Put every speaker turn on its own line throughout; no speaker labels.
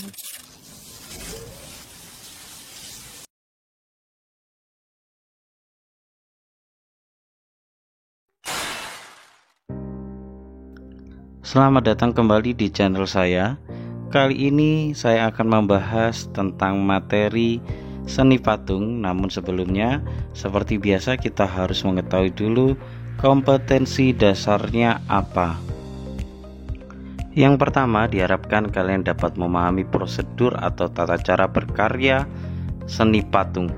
Selamat datang kembali di channel saya. Kali ini saya akan membahas tentang materi seni patung. Namun sebelumnya, seperti biasa kita harus mengetahui dulu kompetensi dasarnya apa. Yang pertama, diharapkan kalian dapat memahami prosedur atau tata cara berkarya seni patung.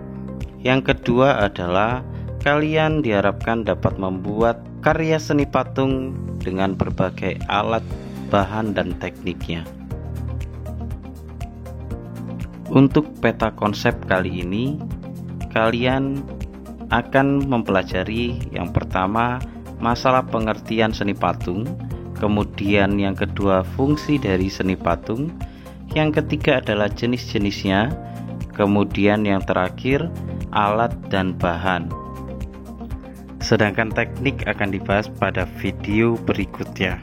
Yang kedua adalah kalian diharapkan dapat membuat karya seni patung dengan berbagai alat, bahan, dan tekniknya. Untuk peta konsep kali ini, kalian akan mempelajari yang pertama masalah pengertian seni patung, kemudian yang kedua fungsi dari seni patung, yang ketiga adalah jenis-jenisnya, kemudian yang terakhir alat dan bahan. Sedangkan teknik akan dibahas pada video berikutnya.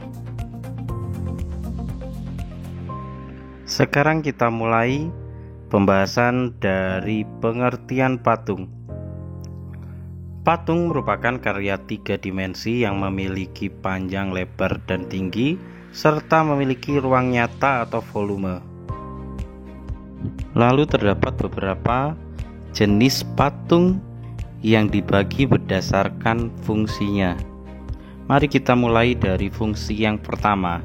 Sekarang kita mulai pembahasan dari pengertian patung. Patung merupakan karya 3 dimensi yang memiliki panjang, lebar, dan tinggi, serta memiliki ruang nyata atau volume. Lalu terdapat beberapa jenis patung yang dibagi berdasarkan fungsinya. Mari kita mulai dari fungsi yang pertama.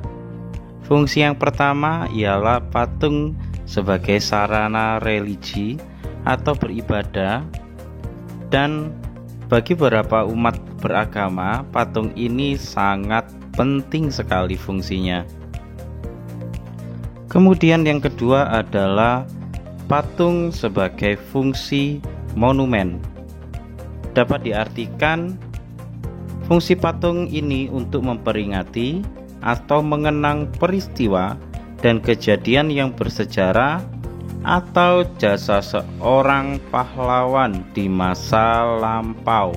Fungsi yang pertama ialah patung sebagai sarana religi atau beribadah, dan bagi beberapa umat beragama, patung ini sangat penting sekali fungsinya. Kemudian yang kedua adalah patung sebagai fungsi monumen. Dapat diartikan fungsi patung ini untuk memperingati atau mengenang peristiwa dan kejadian yang bersejarah atau jasa seorang pahlawan di masa lampau.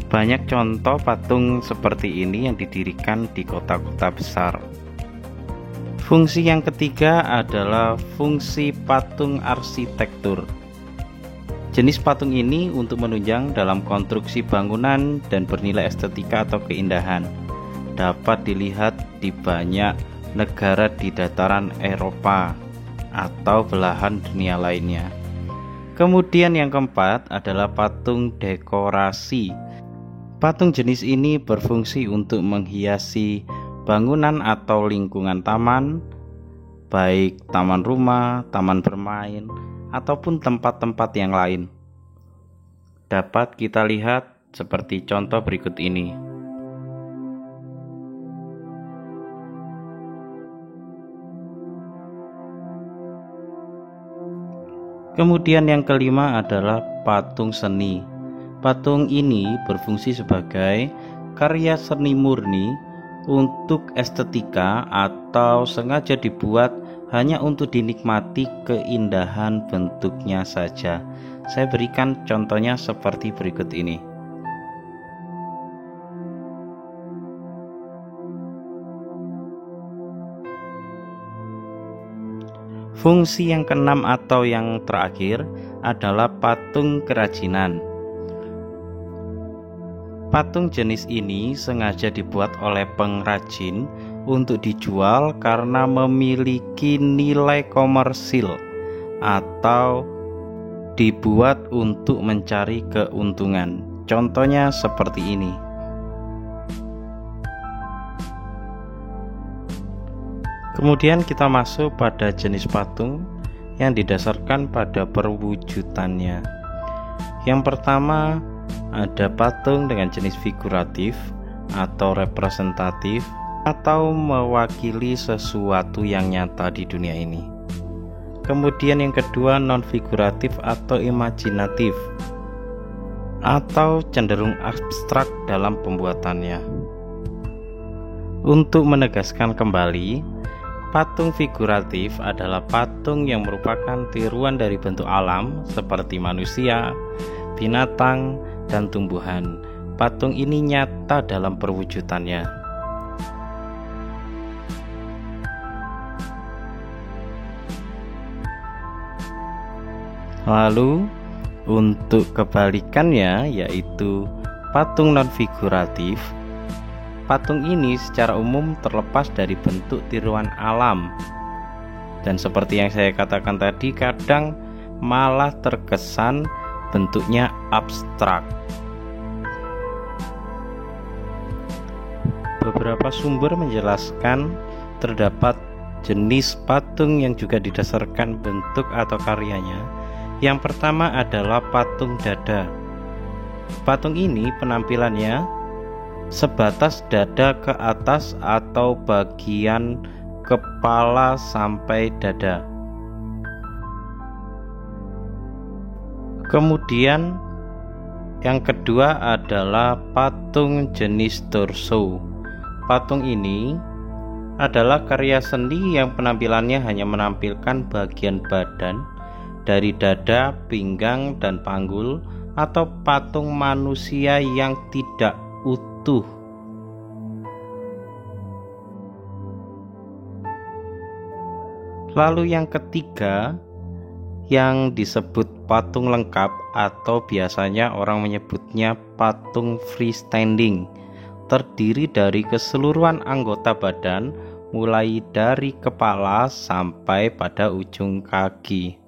Banyak contoh patung seperti ini yang didirikan di kota-kota besar. Fungsi yang ketiga adalah fungsi patung arsitektur. Jenis patung ini untuk menunjang dalam konstruksi bangunan dan bernilai estetika atau keindahan. Dapat dilihat di banyak negara di dataran Eropa atau belahan dunia lainnya. Kemudian yang keempat adalah patung dekorasi. Patung jenis ini berfungsi untuk menghiasi bangunan atau lingkungan taman, baik taman rumah, taman bermain, ataupun tempat-tempat yang lain. Dapat kita lihat seperti contoh berikut ini. Kemudian yang kelima adalah patung seni. Patung ini berfungsi sebagai karya seni murni untuk estetika atau sengaja dibuat hanya untuk dinikmati keindahan bentuknya saja. Saya berikan contohnya seperti berikut ini. Fungsi yang keenam atau yang terakhir adalah patung kerajinan. Patung jenis ini sengaja dibuat oleh pengrajin untuk dijual karena memiliki nilai komersil atau dibuat untuk mencari keuntungan. Contohnya seperti ini. Kemudian kita masuk pada jenis patung yang didasarkan pada perwujudannya. Yang pertama ada patung dengan jenis figuratif atau representatif, atau mewakili sesuatu yang nyata di dunia ini. Kemudian yang kedua non figuratif atau imajinatif, atau cenderung abstrak dalam pembuatannya. Untuk menegaskan kembali, patung figuratif adalah patung yang merupakan tiruan dari bentuk alam seperti manusia, binatang, dan tumbuhan. Patung ini nyata dalam perwujudannya. Lalu untuk kebalikannya, yaitu patung non figuratif, patung ini secara umum terlepas dari bentuk tiruan alam, dan seperti yang saya katakan tadi, kadang malah terkesan bentuknya abstrak. Beberapa sumber menjelaskan terdapat jenis patung yang juga didasarkan bentuk atau karyanya. Yang pertama adalah patung dada. Patung ini penampilannya sebatas dada ke atas atau bagian kepala sampai dada. Kemudian yang kedua adalah patung jenis torso. Patung ini adalah karya seni yang penampilannya hanya menampilkan bagian badan dari dada, pinggang, dan panggul, atau patung manusia yang tidak utuh. Lalu yang ketiga yang disebut patung lengkap, atau biasanya orang menyebutnya patung freestanding, terdiri dari keseluruhan anggota badan mulai dari kepala sampai pada ujung kaki.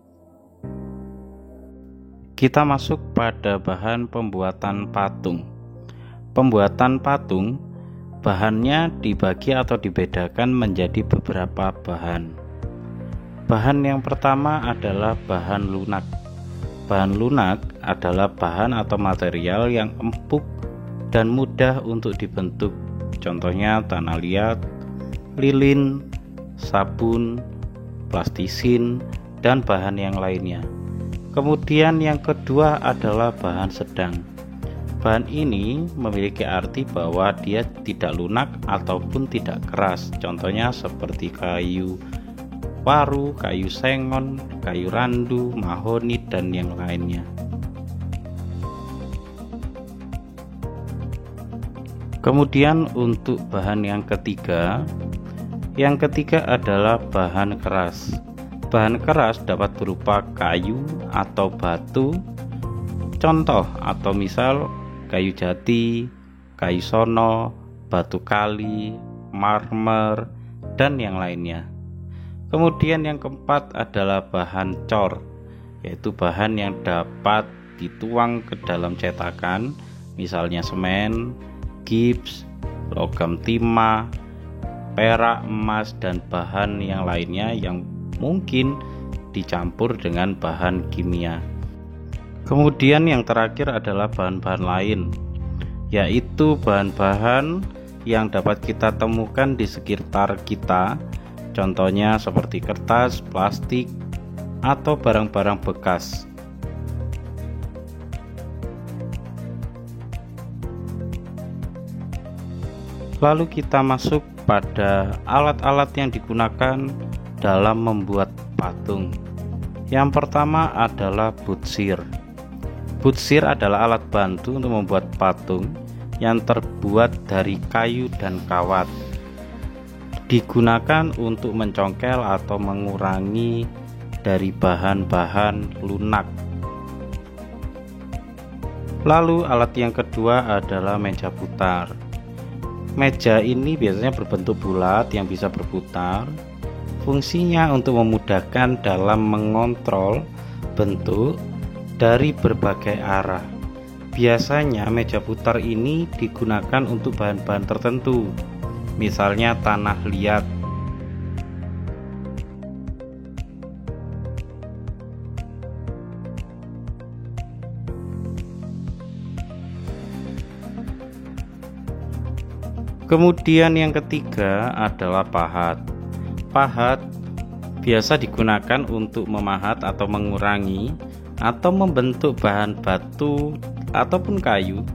Kita masuk pada bahan pembuatan patung. Pembuatan patung, bahannya dibagi atau dibedakan menjadi beberapa bahan. Bahan yang pertama adalah bahan lunak. Bahan lunak adalah bahan atau material yang empuk dan mudah untuk dibentuk. Contohnya tanah liat, lilin, sabun, plastisin, dan bahan yang lainnya. Kemudian yang kedua adalah bahan sedang. Bahan ini memiliki arti bahwa dia tidak lunak ataupun tidak keras. Contohnya seperti kayu waru, kayu sengon, kayu randu, mahoni, dan yang lainnya. Kemudian untuk bahan yang ketiga adalah bahan keras. Bahan keras dapat berupa kayu atau batu. Contoh atau misal kayu jati, kayu sono, batu kali, marmer, dan yang lainnya. Kemudian yang keempat adalah bahan cor, yaitu bahan yang dapat dituang ke dalam cetakan, misalnya semen, gips, logam timah, perak, emas, dan bahan yang lainnya yang mungkin dicampur dengan bahan kimia. Kemudian yang terakhir adalah bahan-bahan lain, yaitu bahan-bahan yang dapat kita temukan di sekitar kita, contohnya seperti kertas, plastik, atau barang-barang bekas. Lalu kita masuk pada alat-alat yang digunakan dalam membuat patung. Yang pertama adalah butsir. Butsir adalah alat bantu untuk membuat patung yang terbuat dari kayu dan kawat. Digunakan untuk mencongkel atau mengurangi dari bahan-bahan lunak. Lalu alat yang kedua adalah meja putar. Meja ini biasanya berbentuk bulat yang bisa berputar. Fungsinya untuk memudahkan dalam mengontrol bentuk dari berbagai arah. Biasanya meja putar ini digunakan untuk bahan-bahan tertentu, misalnya tanah liat. Kemudian yang ketiga adalah pahat. Pahat biasa digunakan untuk memahat atau mengurangi atau membentuk bahan batu ataupun kayu,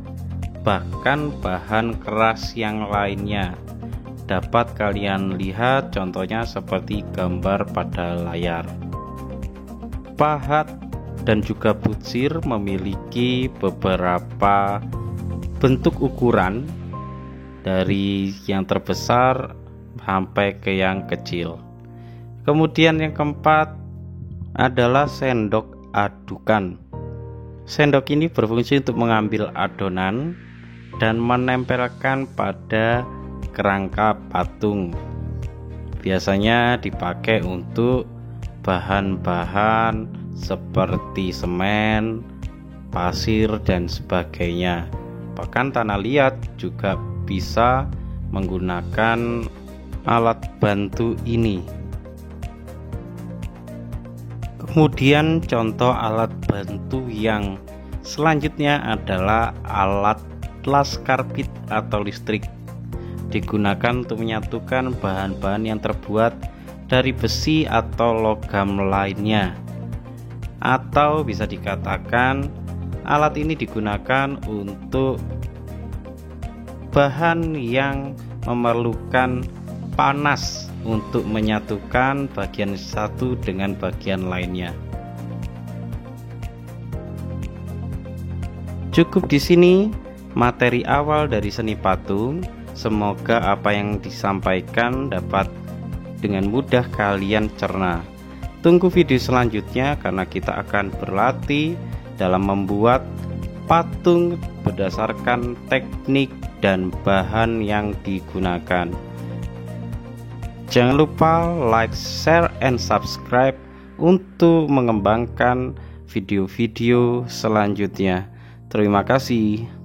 bahkan bahan keras yang lainnya. Dapat kalian lihat contohnya seperti gambar pada layar. Pahat dan juga butsir memiliki beberapa bentuk ukuran, dari yang terbesar sampai ke yang kecil. Kemudian yang keempat adalah sendok adukan. Sendok ini berfungsi untuk mengambil adonan dan menempelkan pada kerangka patung. Biasanya dipakai untuk bahan-bahan seperti semen, pasir, dan sebagainya. Bahkan tanah liat juga bisa menggunakan alat bantu ini. Kemudian contoh alat bantu yang selanjutnya adalah alat las karbit atau listrik. Digunakan untuk menyatukan bahan-bahan yang terbuat dari besi atau logam lainnya. Atau bisa dikatakan alat ini digunakan untuk bahan yang memerlukan panas untuk menyatukan bagian satu dengan bagian lainnya. Cukup di sini materi awal dari seni patung. Semoga apa yang disampaikan dapat dengan mudah kalian cerna. Tunggu video selanjutnya karena kita akan berlatih dalam membuat patung berdasarkan teknik dan bahan yang digunakan. Jangan lupa like, share, and subscribe untuk mengembangkan video-video selanjutnya. Terima kasih.